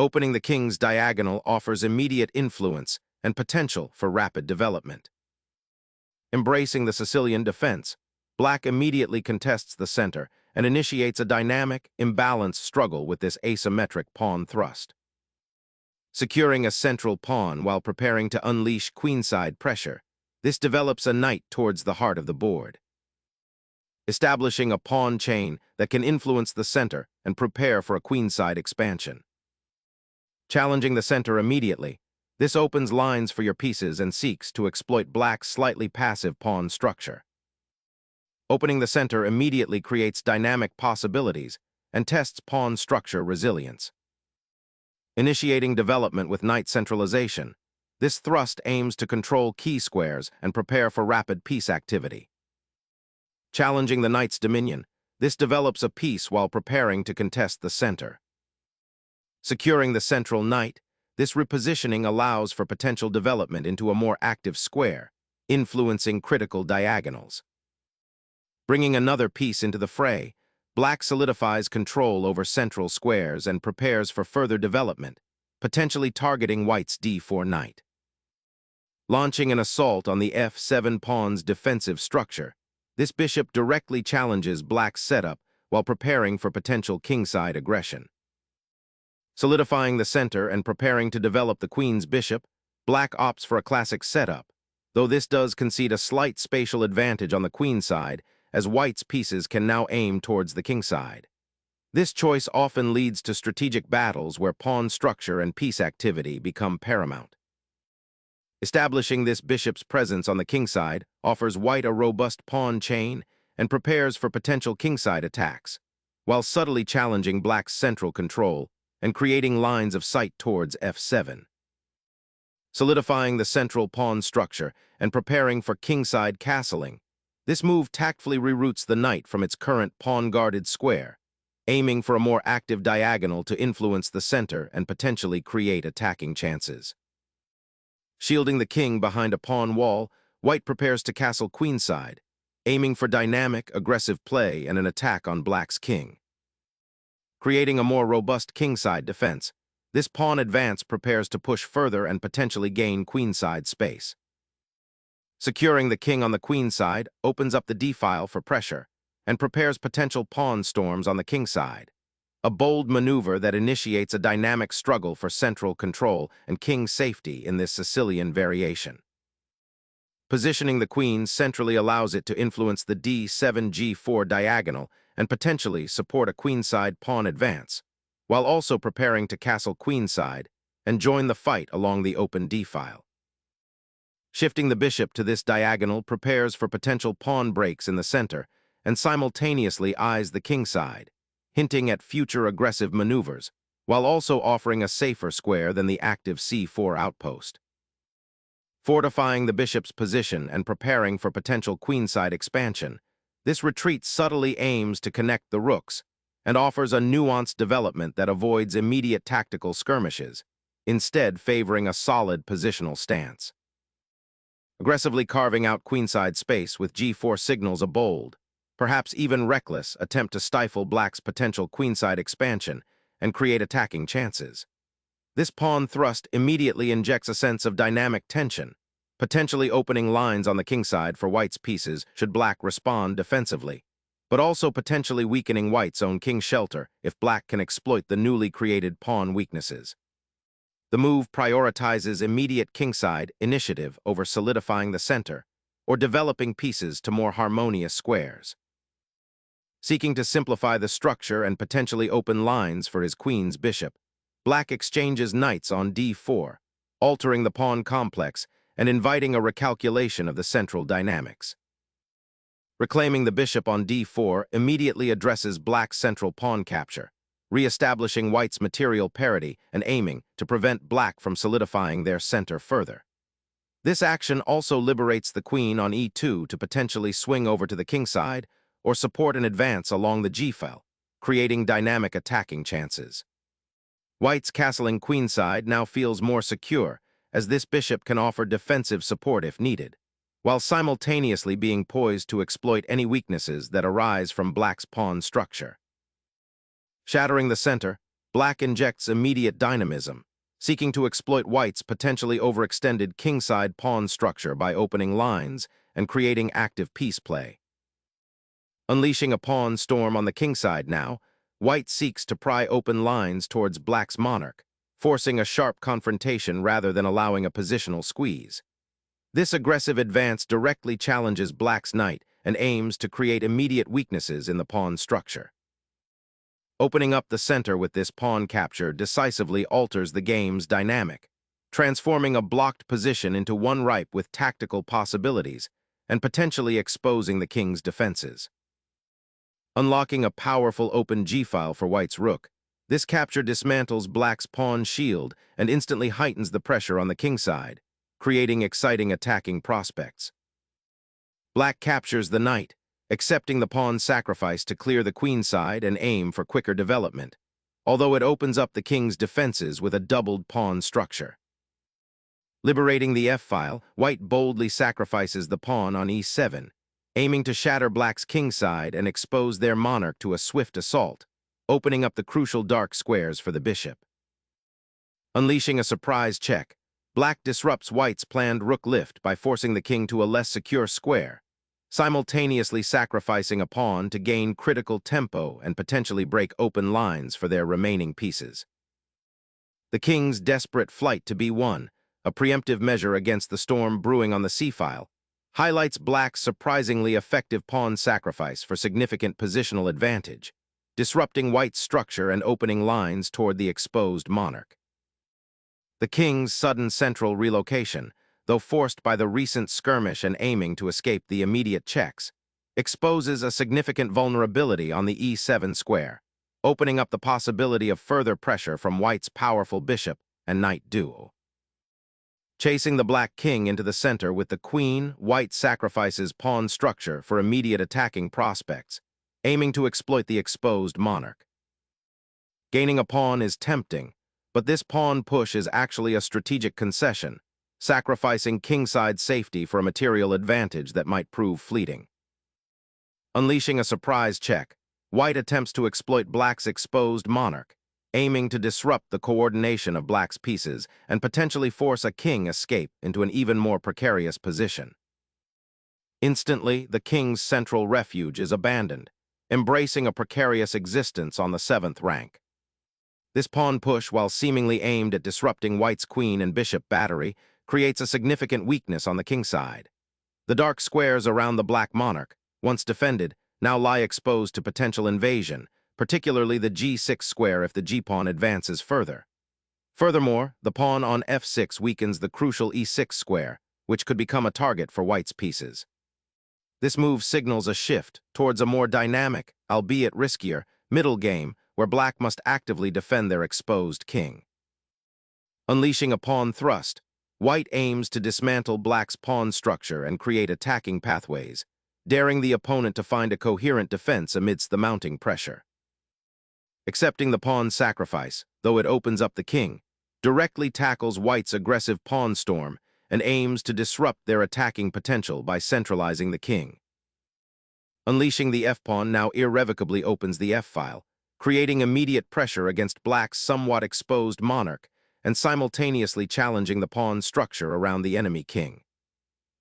Opening the king's diagonal offers immediate influence and potential for rapid development. Embracing the Sicilian defense, black immediately contests the center and initiates a dynamic, imbalanced struggle with this asymmetric pawn thrust. Securing a central pawn while preparing to unleash queenside pressure, this develops a knight towards the heart of the board. Establishing a pawn chain that can influence the center and prepare for a queenside expansion. Challenging the center immediately, this opens lines for your pieces and seeks to exploit black's slightly passive pawn structure. Opening the center immediately creates dynamic possibilities and tests pawn structure resilience. Initiating development with knight centralization, this thrust aims to control key squares and prepare for rapid piece activity. Challenging the knight's dominion, this develops a piece while preparing to contest the center. Securing the central knight, this repositioning allows for potential development into a more active square, influencing critical diagonals. Bringing another piece into the fray, black solidifies control over central squares and prepares for further development, potentially targeting white's d4 knight. Launching an assault on the f7 pawn's defensive structure, this bishop directly challenges black's setup while preparing for potential kingside aggression. Solidifying the center and preparing to develop the queen's bishop, black opts for a classic setup, though this does concede a slight spatial advantage on the queen side, as white's pieces can now aim towards the king side. This choice often leads to strategic battles where pawn structure and piece activity become paramount. Establishing this bishop's presence on the king side offers white a robust pawn chain and prepares for potential kingside attacks, while subtly challenging black's central control and creating lines of sight towards f7. Solidifying the central pawn structure and preparing for kingside castling, this move tactfully reroutes the knight from its current pawn-guarded square, aiming for a more active diagonal to influence the center and potentially create attacking chances. Shielding the king behind a pawn wall, white prepares to castle queenside, aiming for dynamic, aggressive play and an attack on black's king. Creating a more robust kingside defense, this pawn advance prepares to push further and potentially gain queenside space. Securing the king on the queen side opens up the d-file for pressure and prepares potential pawn storms on the king side, a bold maneuver that initiates a dynamic struggle for central control and king safety in this Sicilian variation. Positioning the queen centrally allows it to influence the d7-g4 diagonal and potentially support a queenside pawn advance, while also preparing to castle queenside and join the fight along the open d-file. Shifting the bishop to this diagonal prepares for potential pawn breaks in the center and simultaneously eyes the king side, hinting at future aggressive maneuvers, while also offering a safer square than the active c4 outpost. Fortifying the bishop's position and preparing for potential queenside expansion, this retreat subtly aims to connect the rooks and offers a nuanced development that avoids immediate tactical skirmishes, instead favoring a solid positional stance. Aggressively carving out queenside space with g4 signals a bold, perhaps even reckless, attempt to stifle black's potential queenside expansion and create attacking chances. This pawn thrust immediately injects a sense of dynamic tension, potentially opening lines on the kingside for white's pieces should black respond defensively, but also potentially weakening white's own king shelter if black can exploit the newly created pawn weaknesses. The move prioritizes immediate kingside initiative over solidifying the center or developing pieces to more harmonious squares. Seeking to simplify the structure and potentially open lines for his queen's bishop, black exchanges knights on d4, altering the pawn complex and inviting a recalculation of the central dynamics. Reclaiming the bishop on d4 immediately addresses black's central pawn capture, re-establishing white's material parity and aiming to prevent black from solidifying their center further. This action also liberates the queen on e2 to potentially swing over to the king side or support an advance along the g-file, creating dynamic attacking chances. White's castling queenside now feels more secure, as this bishop can offer defensive support if needed, while simultaneously being poised to exploit any weaknesses that arise from black's pawn structure. Shattering the center, Black injects immediate dynamism, seeking to exploit White's potentially overextended kingside pawn structure by opening lines and creating active piece play. Unleashing a pawn storm on the kingside now, White seeks to pry open lines towards Black's monarch, forcing a sharp confrontation rather than allowing a positional squeeze. This aggressive advance directly challenges Black's knight and aims to create immediate weaknesses in the pawn structure. Opening up the center with this pawn capture decisively alters the game's dynamic, transforming a blocked position into one ripe with tactical possibilities and potentially exposing the king's defenses. Unlocking a powerful open g-file for White's rook, this capture dismantles Black's pawn shield and instantly heightens the pressure on the kingside, creating exciting attacking prospects. Black captures the knight, accepting the pawn sacrifice to clear the queenside and aim for quicker development, although it opens up the king's defenses with a doubled pawn structure. Liberating the f-file, White boldly sacrifices the pawn on e7, aiming to shatter Black's kingside and expose their monarch to a swift assault, opening up the crucial dark squares for the bishop. Unleashing a surprise check, Black disrupts White's planned rook lift by forcing the king to a less secure square, simultaneously sacrificing a pawn to gain critical tempo and potentially break open lines for their remaining pieces. The king's desperate flight to b1, a preemptive measure against the storm brewing on the c-file, highlights Black's surprisingly effective pawn sacrifice for significant positional advantage, disrupting White's structure and opening lines toward the exposed monarch. The king's sudden central relocation, though forced by the recent skirmish and aiming to escape the immediate checks, exposes a significant vulnerability on the e7 square, opening up the possibility of further pressure from White's powerful bishop and knight duo. Chasing the Black king into the center with the queen, White sacrifices pawn structure for immediate attacking prospects, aiming to exploit the exposed monarch. Gaining a pawn is tempting, but this pawn push is actually a strategic concession, sacrificing kingside safety for a material advantage that might prove fleeting. Unleashing a surprise check, White attempts to exploit Black's exposed monarch, aiming to disrupt the coordination of Black's pieces and potentially force a king escape into an even more precarious position. Instantly, the king's central refuge is abandoned, embracing a precarious existence on the 7th rank. This pawn push, while seemingly aimed at disrupting White's queen and bishop battery, creates a significant weakness on the kingside. The dark squares around the Black monarch, once defended, now lie exposed to potential invasion, particularly the g6 square if the g-pawn advances further. Furthermore, the pawn on f6 weakens the crucial e6 square, which could become a target for White's pieces. This move signals a shift towards a more dynamic, albeit riskier, middle game where Black must actively defend their exposed king. Unleashing a pawn thrust, White aims to dismantle Black's pawn structure and create attacking pathways, daring the opponent to find a coherent defense amidst the mounting pressure. Accepting the pawn sacrifice, though it opens up the king, directly tackles White's aggressive pawn storm and aims to disrupt their attacking potential by centralizing the king. Unleashing the f-pawn now irrevocably opens the f-file, creating immediate pressure against Black's somewhat exposed monarch and simultaneously challenging the pawn structure around the enemy king.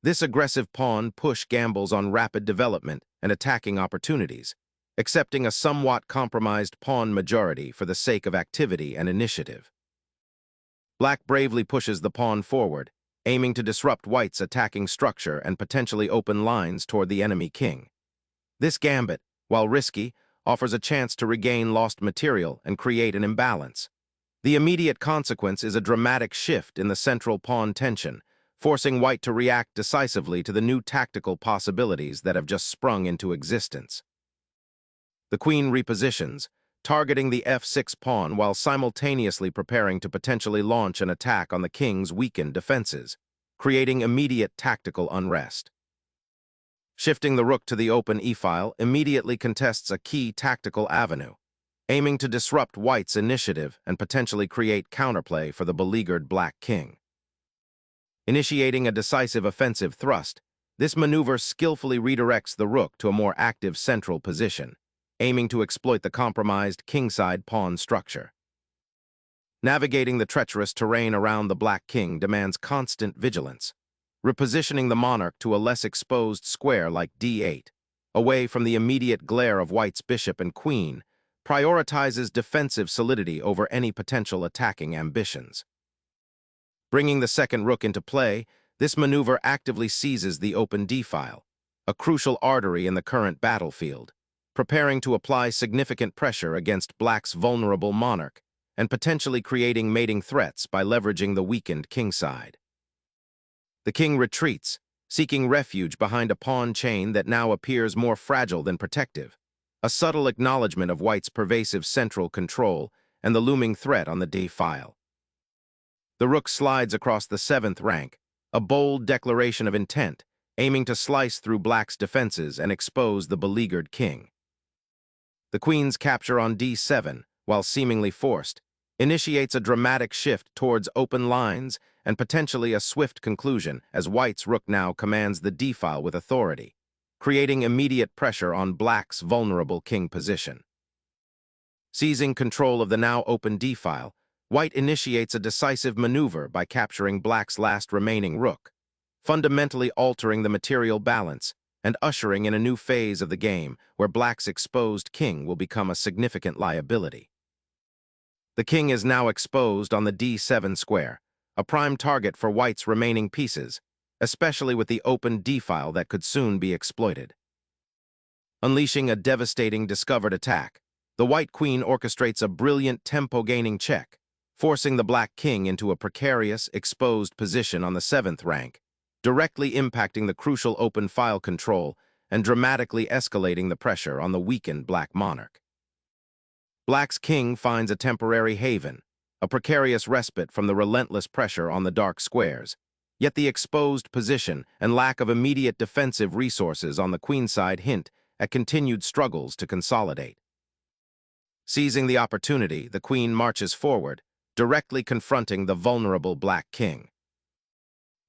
This aggressive pawn push gambles on rapid development and attacking opportunities, accepting a somewhat compromised pawn majority for the sake of activity and initiative. Black bravely pushes the pawn forward, aiming to disrupt White's attacking structure and potentially open lines toward the enemy king. This gambit, while risky, offers a chance to regain lost material and create an imbalance. The immediate consequence is a dramatic shift in the central pawn tension, forcing White to react decisively to the new tactical possibilities that have just sprung into existence. The queen repositions, targeting the f6 pawn while simultaneously preparing to potentially launch an attack on the king's weakened defenses, creating immediate tactical unrest. Shifting the rook to the open e-file immediately contests a key tactical avenue, aiming to disrupt White's initiative and potentially create counterplay for the beleaguered Black king. Initiating a decisive offensive thrust, this maneuver skillfully redirects the rook to a more active central position, aiming to exploit the compromised kingside pawn structure. Navigating the treacherous terrain around the Black King demands constant vigilance, repositioning the monarch to a less exposed square like d8, away from the immediate glare of White's bishop and queen, prioritizes defensive solidity over any potential attacking ambitions. Bringing the second rook into play, this maneuver actively seizes the open d-file, a crucial artery in the current battlefield, preparing to apply significant pressure against Black's vulnerable monarch and potentially creating mating threats by leveraging the weakened kingside. The king retreats, seeking refuge behind a pawn chain that now appears more fragile than protective, a subtle acknowledgement of White's pervasive central control and the looming threat on the d-file. The rook slides across the 7th rank, a bold declaration of intent, aiming to slice through Black's defenses and expose the beleaguered king. The queen's capture on d7, while seemingly forced, initiates a dramatic shift towards open lines and potentially a swift conclusion as White's rook now commands the d-file with authority, creating immediate pressure on Black's vulnerable king position. Seizing control of the now open d-file, White initiates a decisive maneuver by capturing Black's last remaining rook, fundamentally altering the material balance and ushering in a new phase of the game where Black's exposed king will become a significant liability. The king is now exposed on the d7 square, a prime target for White's remaining pieces, especially with the open d-file that could soon be exploited. Unleashing a devastating discovered attack, the White queen orchestrates a brilliant tempo-gaining check, forcing the Black king into a precarious, exposed position on the 7th rank, directly impacting the crucial open file control and dramatically escalating the pressure on the weakened Black monarch. Black's king finds a temporary haven, a precarious respite from the relentless pressure on the dark squares, yet the exposed position and lack of immediate defensive resources on the queenside hint at continued struggles to consolidate. Seizing the opportunity, the queen marches forward, directly confronting the vulnerable Black king.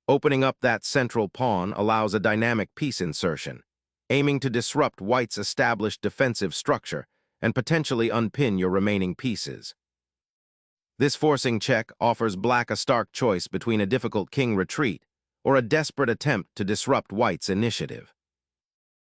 Opening up that central pawn allows a dynamic piece insertion, aiming to disrupt White's established defensive structure and potentially unpin your remaining pieces. This forcing check offers Black a stark choice between a difficult king retreat or a desperate attempt to disrupt White's initiative.